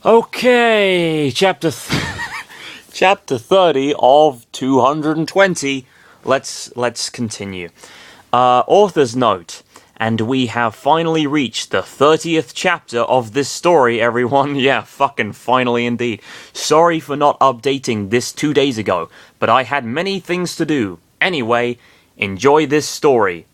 Okay, chapter 30 of 220. Let's continue. Author's note. And we have finally reached the 30th chapter of this story, everyone. Yeah, fucking finally indeed. Sorry for not updating this 2 days ago, but I had many things to do. Anyway, enjoy this story.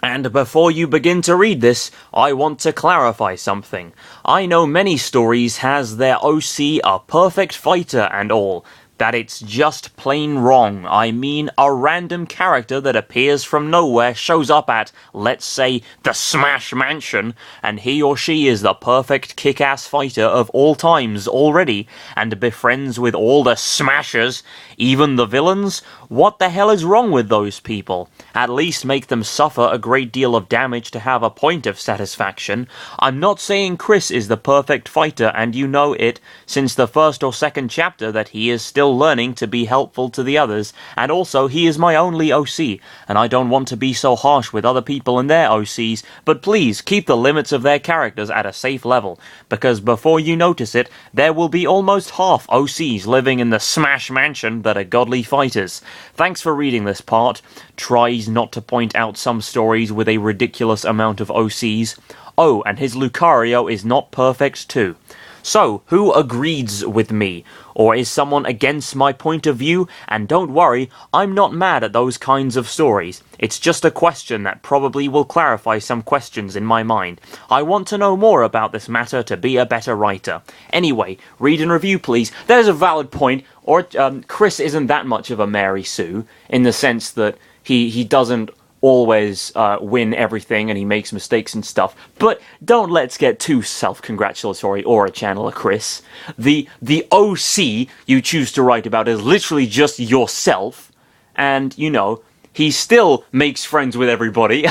And before you begin to read this, I want to clarify something. I know many stories has their OC a perfect fighter and all, that it's just plain wrong. I mean, a random character that appears from nowhere shows up at, let's say, the Smash Mansion, and he or she is the perfect kick-ass fighter of all times already, and befriends with all the smashers, even the villains. What the hell is wrong with those people? At least make them suffer a great deal of damage to have a point of satisfaction. I'm not saying Chris is the perfect fighter, and you know it since the first or second chapter that he is still learning to be helpful to the others, and also he is my only OC, and I don't want to be so harsh with other people and their OCs, but please keep the limits of their characters at a safe level, because before you notice it, there will be almost half OCs living in the Smash Mansion that are godly fighters. Thanks for reading this part. Tries not to point out some stories with a ridiculous amount of OCs. Oh, and his Lucario is not perfect too. So, who agrees with me? Or is someone against my point of view? And don't worry, I'm not mad at those kinds of stories. It's just a question that probably will clarify some questions in my mind. I want to know more about this matter to be a better writer. Anyway, read and review please. There's a valid point. Or Chris isn't that much of a Mary Sue, in the sense that he doesn't always win everything and he makes mistakes and stuff, but don't let's get too self-congratulatory or a channeler, Chris. The OC you choose to write about is literally just yourself, and you know, he still makes friends with everybody,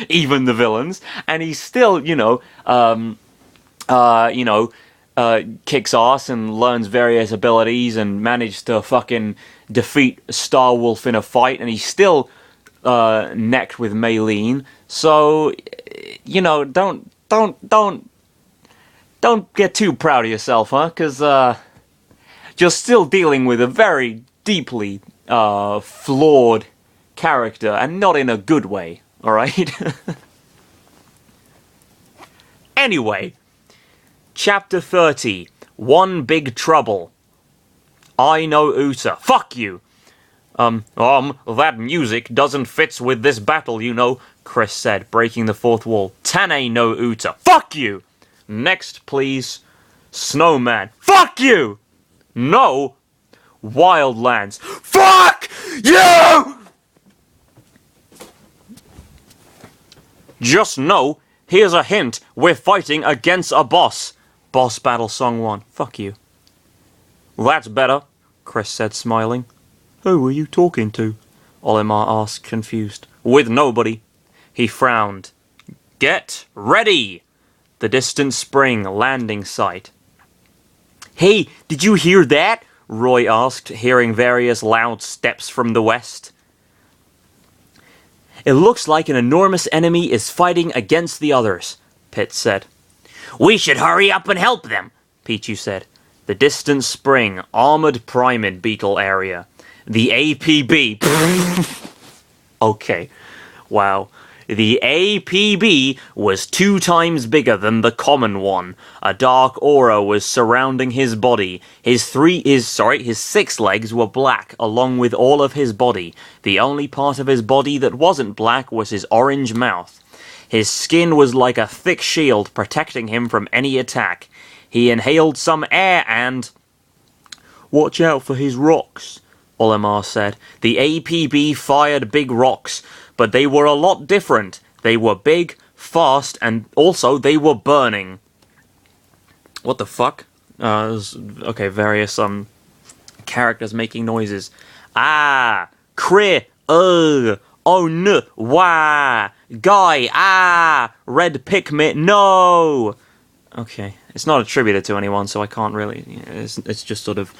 even the villains, and he still, kicks ass and learns various abilities and managed to fucking defeat Star Wolf in a fight, and he's still necked with Maylene, so don't get too proud of yourself, huh? Because you're still dealing with a very deeply flawed character, and not in a good way. All right. Anyway, chapter 30. One Big Trouble. I know Uta. Fuck you. That music doesn't fit with this battle, you know, Chris said, breaking the fourth wall. Tane no Uta. Fuck you! Next, please. Snowman. Fuck you! No! Wildlands. Fuck you! Just know, here's a hint, we're fighting against a boss. Boss Battle Song 1. Fuck you. That's better, Chris said, smiling. Who were you talking to? Olimar asked, confused. With nobody. He frowned. Get ready! The distant spring landing site. Hey, did you hear that? Roy asked, hearing various loud steps from the west. It looks like an enormous enemy is fighting against the others, Pitt said. We should hurry up and help them, Pichu said. The distant spring, armored primate beetle area. The APB. Okay. Wow. The APB was 2 times bigger than the common one. A dark aura was surrounding his body. His 6 legs were black, along with all of his body. The only part of his body that wasn't black was his orange mouth. His skin was like a thick shield, protecting him from any attack. He inhaled some air and... Watch out for his rocks, Olimar said. The APB fired big rocks, but they were a lot different. They were big, fast, and also they were burning. What the fuck? Okay, various characters making noises. Ah, cri, oh no, wah, guy, ah, red Pikmin, no. Okay, it's not attributed to anyone, so I can't really. It's just sort of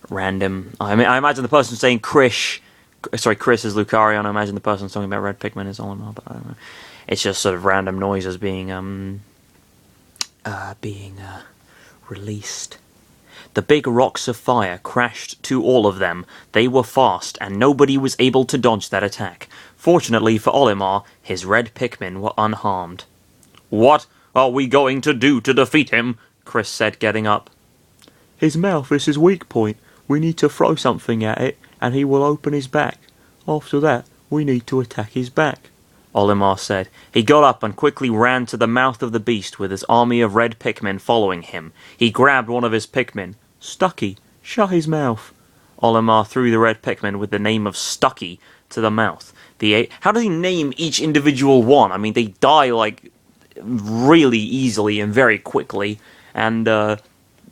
random. I mean, I imagine the person saying Chris is Lucario, and I imagine the person talking about red Pikmin is Olimar, but I don't know. It's just sort of random noises being released. The big rocks of fire crashed to all of them. They were fast, and nobody was able to dodge that attack. Fortunately for Olimar, his red Pikmin were unharmed. "What are we going to do to defeat him?" Chris said, getting up. "His mouth is his weak point. We need to throw something at it, and he will open his back. After that, we need to attack his back," Olimar said. He got up and quickly ran to the mouth of the beast with his army of red Pikmin following him. He grabbed one of his Pikmin. "Stucky, shut his mouth." Olimar threw the red Pikmin with the name of Stucky to the mouth. How does he name each individual one? I mean, they die, like, really easily and very quickly, and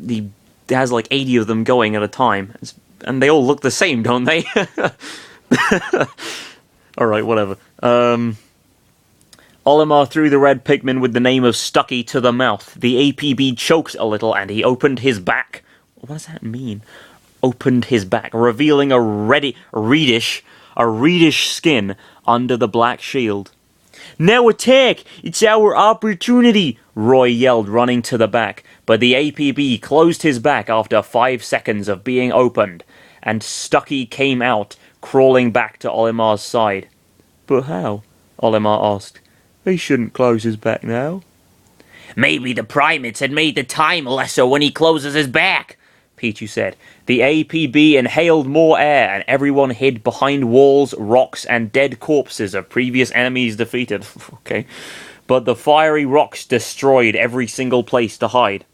he has, like, 80 of them going at a time. And they all look the same, don't they? Alright, whatever. Olimar threw the red Pikmin with the name of Stucky to the mouth. The APB choked a little, and he opened his back. What does that mean? Opened his back, revealing a reddish skin under the black shield. "Now attack! It's our opportunity!" Roy yelled, running to the back. But the APB closed his back after 5 seconds of being opened, and Stucky came out, crawling back to Olimar's side. "But how?" Olimar asked. "He shouldn't close his back now." "Maybe the primates had made the time lesser when he closes his back," Pichu said. The APB inhaled more air, and everyone hid behind walls, rocks, and dead corpses of previous enemies defeated. Okay. But the fiery rocks destroyed every single place to hide.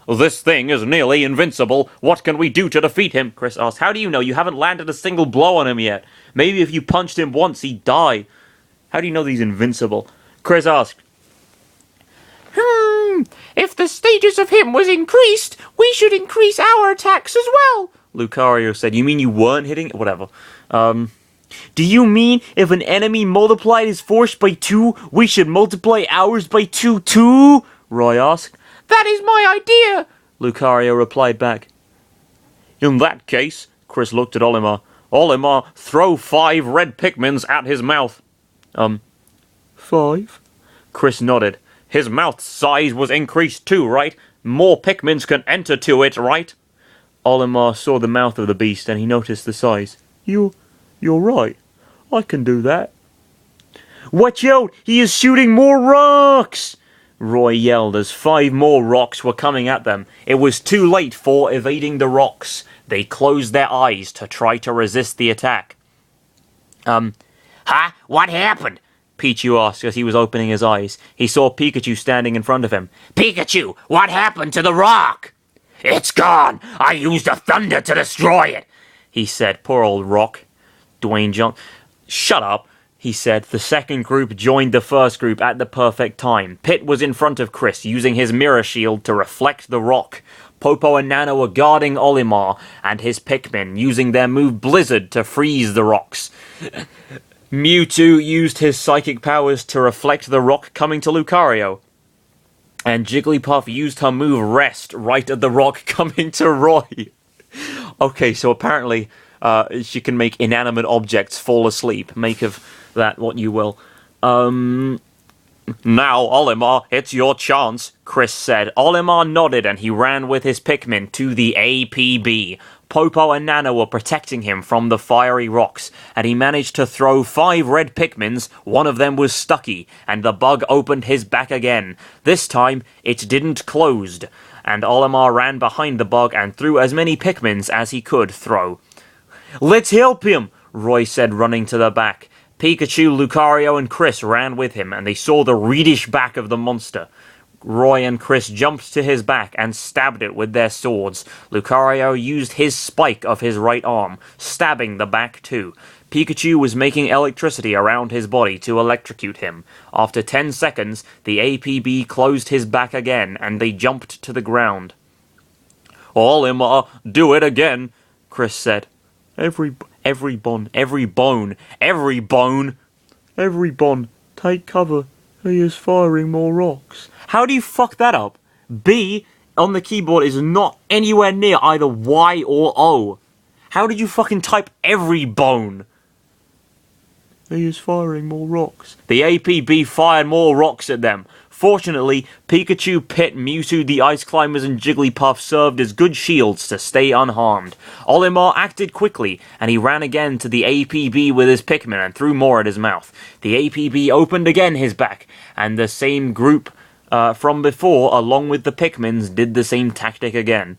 "This thing is nearly invincible. What can we do to defeat him?" Chris asked. "How do you know? You haven't landed a single blow on him yet. Maybe if you punched him once, he'd die. How do you know that he's invincible?" Chris asked. "If the status of him was increased, we should increase our attacks as well," Lucario said. "You mean you weren't hitting? Whatever. Do you mean if an enemy multiplied his force by 2, we should multiply ours by 2 too?" Roy asked. "That is my idea," Lucario replied back. "In that case," Chris looked at Olimar. "Olimar, throw 5 red Pikmins at his mouth." 5? Chris nodded. "His mouth size was increased too, right? More Pikmins can enter to it, right?" Olimar saw the mouth of the beast, and he noticed the size. You're right. I can do that." "Watch out! He is shooting more rocks!" Roy yelled as 5 more rocks were coming at them. It was too late for evading the rocks. They closed their eyes to try to resist the attack. "Huh? What happened?" Pichu asked as he was opening his eyes. He saw Pikachu standing in front of him. "Pikachu, what happened to the rock?" "It's gone! I used the thunder to destroy it," he said. "Poor old rock." Dwayne Johnson. "Shut up," he said. The second group joined the first group at the perfect time. Pit was in front of Chris, using his mirror shield to reflect the rock. Popo and Nana were guarding Olimar and his Pikmin, using their move Blizzard to freeze the rocks. Mewtwo used his psychic powers to reflect the rock coming to Lucario. And Jigglypuff used her move Rest right at the rock coming to Roy. Okay, so apparently she can make inanimate objects fall asleep. Make of that what you will. "Now, Olimar, it's your chance," Chris said. Olimar nodded and he ran with his Pikmin to the APB. Popo and Nana were protecting him from the fiery rocks, and he managed to throw 5 red Pikmins. One of them was Stucky, and the bug opened his back again. This time, it didn't closed, and Olimar ran behind the bug and threw as many Pikmins as he could throw. "Let's help him," Roy said, running to the back. Pikachu, Lucario, and Chris ran with him, and they saw the reddish back of the monster. Roy and Chris jumped to his back and stabbed it with their swords. Lucario used his spike of his right arm, stabbing the back too. Pikachu was making electricity around his body to electrocute him. After 10 seconds, the APB closed his back again, and they jumped to the ground. "Olimar, do it again," Chris said. Everybone, take cover. He is firing more rocks." How do you fuck that up? B on the keyboard is not anywhere near either Y or O. How did you fucking type everybone? He is firing more rocks. The APB fired more rocks at them. Fortunately, Pikachu, Pit, Mewtwo, the Ice Climbers, and Jigglypuff served as good shields to stay unharmed. Olimar acted quickly, and he ran again to the APB with his Pikmin and threw more at his mouth. The APB opened again his back, and the same group from before, along with the Pikmins, did the same tactic again.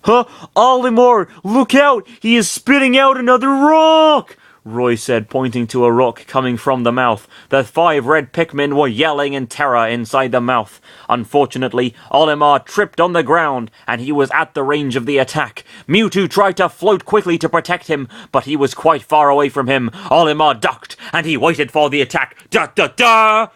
Huh? Olimar, look out! He is spitting out another rock! Roy said, pointing to a rock coming from the mouth. The 5 red Pikmin were yelling in terror inside the mouth. Unfortunately, Olimar tripped on the ground, and he was at the range of the attack. Mewtwo tried to float quickly to protect him, but he was quite far away from him. Olimar ducked, and he waited for the attack. Da-da-da!